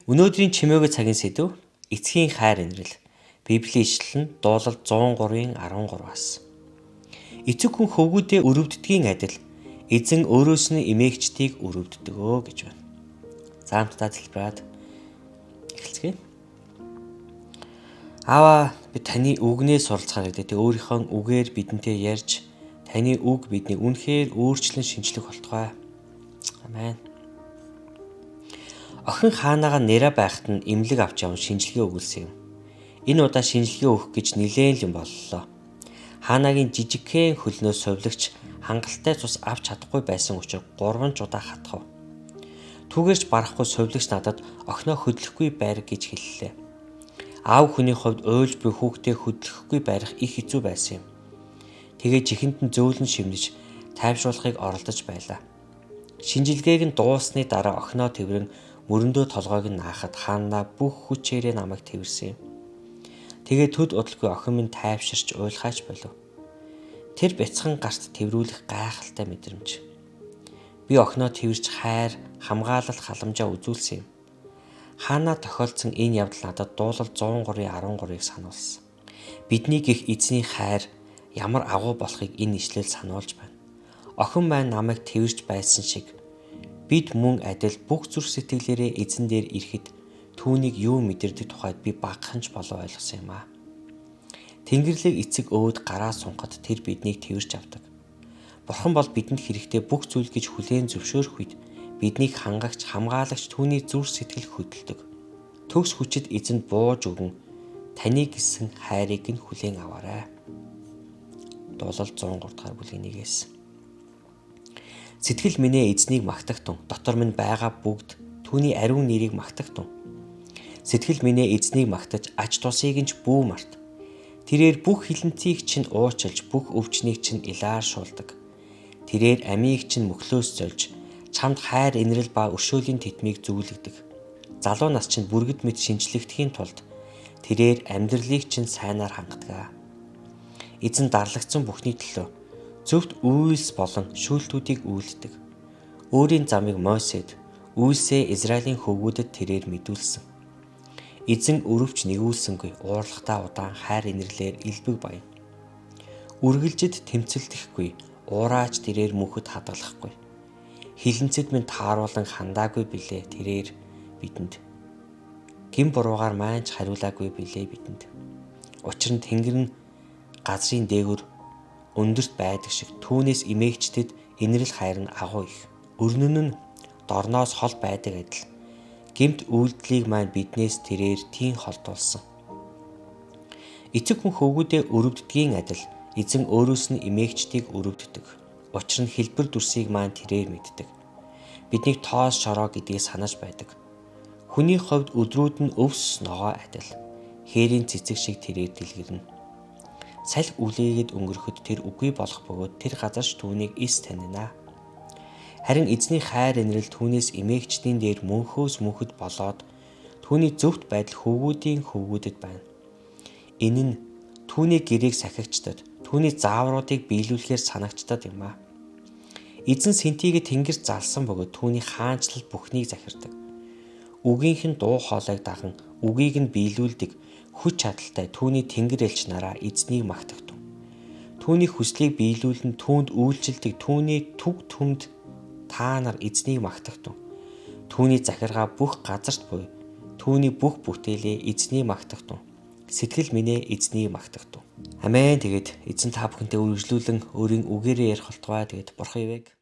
Өнөөдрийн чимээгүй цагийн сэдв эцгийн хайр инрэл. Библийн ишлэл нь Дуулал 103:13-аас. Эцэг хүн хөвгүүдээ өрөвддгийн адил эзэн өөрөөс нь эмээгчдийг өрөвддөгөө гэж байна. За хамтдаа залбираад эхэлцгээе. Аава, би таны үгнээс суралцахаар гэдэг. Өөрийнхөө үгээр бидэнтэй ярьж таны үг биднийг үнэхээр өөрчлөн шинжлэх болтугай. Амен. Охин хаанаага нэрэ байхад нь эмнэлэг авч яван шинжилгээ өгүүлсэн юм. Энэ удаа шинжилгээ өгөх гэж нилээн л юм боллоо. Хаанагийн жижигхэн хөлнөөс сувлагч хангалттай цус авч чадахгүй байсан учраас 3 удаа хатгав. Түүгээрч барахгүй сувлагч надад охиноо хөдлөхгүй байр гэж хэллээ. Аав хүний хувьд уйлж буй хүүхдээ хөдлөхгүй барих их хэцүү байсан юм. Тэгээ жихэнд нь зөөлөн шивнэж тайвшруулахыг оролдож байлаа. Шинжилгээг нь дууссаны дараа охиноо тэрвэрэн мөрөндөө толгойг нь наахад хаана бүх хүчээрээ намайг тэрвэрсэн юм. Тэгээ төд удалгүй охин минь тайвширч уйлхаач болов. Тэр бяцхан гарт тэрврүүлэх гайхалтай мэдрэмж. Би охиноо тэрвэрч хайр, хамгаалалт халамжаа үзүүлсэн юм. Хаана тохиолдсон энэ явдал надад Дуулал 103:13-ыг сануулсан. Бидний гих эзний хайр ямар агуу болохыг энэ ишлэл сануулж байна. Охин маань намайг тэрвэрч байсан шиг бид мөн адил бүх зүрх сэтгэлээрээ эзэн дээр ирэхэд түүнийг юу мэдэрдэг тухайд би багаханч болоо ойлгосон юм аа. Тэнгэрлэг эцэг өөд гараа сунгахад тэр биднийг тэрвэрч авдаг. Бурхан бол бидэнд хэрэгтэй бүх зүйл гэж хүлээн зөвшөөрөх үед биднийг хангагч, хамгаалагч түүний зүрх сэтгэл хөдөлдөг. Төгс хүчит эзэнд бууж өгөн таны гэсэн хайрыг нь хүлээн аваарай. Дуулал 103 дахь бүлгийн 1-ээс. Сэтгэл минь эзнийг магтагтун. Дотор минь байгаа бүгд түүний ариун нэрийг магтагтун. Сэтгэл минь эзнийг магтаж ач тусыг нь ч бүү март. Тэрээр бүх хилэнцгийг чинь уучилж бүх өвчнийг чинь илааршуулдаг. Тэрээр амийг чинь мөхлөөс зольж чамд хайр инрэл ба өршөөлийн тэтмийг зөвлөгдөг. Залуу нас чинь бүргэд мэд шинжлэхдхийн тулд тэрээр амьдралыг чинь сайнаар хангадаг. Эзэн дарлагдсан бүхний төлөө зөвхт үйлс болон шүүлтүүдийг үйлддэг. Өөрийн замыг Мосед, үйлсээ Израилийн хөвгүүдэд тэрээр мэдүүлсэн. Эзэн өрөвч нэгүүлсэнгүй, уурлахтаа удаан хайр инэрлээр элбэг баян. Үргэлжид тэмцэлдэхгүй, уураач тэрээр мөнхөд хадгалахгүй. Хилэнцэд минь тааруулан хандаагүй билээ тэрээр бидэнд. Гин буруугаар майнч хариулаагүй билээ бидэнд. Учир нь Тэнгэр нь газрын дээгүр өндөрт байдаг шиг түүнээс эмээгчдэд инрэл хайр нь агуу их. Өрнөн нь дорноос хол байдаг адил гэмт үйлдэлийг маань биднээс тэрээр тийм холдуулсан. Эцэг хүн хөвгүүдээ өрөвддгийн адил эзэн өөрөөс нь эмээгчдийг өрөвддөг. Учир нь хэлбэр дүрсийг маань тэрээр мэддэг. Биднийг тоос шороо гэдгийг санаж байдаг. Хүний хувьд өдрүүд нь өвс ногоо адил. Хээрийн цэцэг шиг тэрээр дэлгэрнэ. Салхи үлээгээд өнгөрөхөд тэр үгүй болох бөгөөд тэр газарч түүнийг эс танина. Харин эзний хайр инрэл түүнээс эмээгчдийн дээр мөнхөөс мөнхөд болоод түүний зөвхт байдал хөвгүүдэд байна. Энэ нь түүний гэрээг сахигчдад, түүний заавруудыг биелүүлэхээр санагчдад юм аа. Эзэн сэнтигээ тэнгэрт залсан бөгөөд түүний хаанчлал бүхнийг захирдаг. Үгийнх нь дуу хоолойг даган үгийг нь биелүүлдэг. Хүч чадалтай түүний тэнгэр элч нараа эзнийг магтагтун. Түүний хүслийг биелүүлэн түүнд үйлчилдэг түүний төг түмд та нар эзнийг магтагтун. Түүний захиргаа бүх газарт буй түүний бүх бүтээлээ эзнийг магтагтун. Сэтгэл минь эзнийг магтагтун. Амен. Тэгээд эзэн та бүхэнтэй үргэлжлүүлэн өөрийн үгээрээ ярих болтугай. Тэгээд бурхан ивэг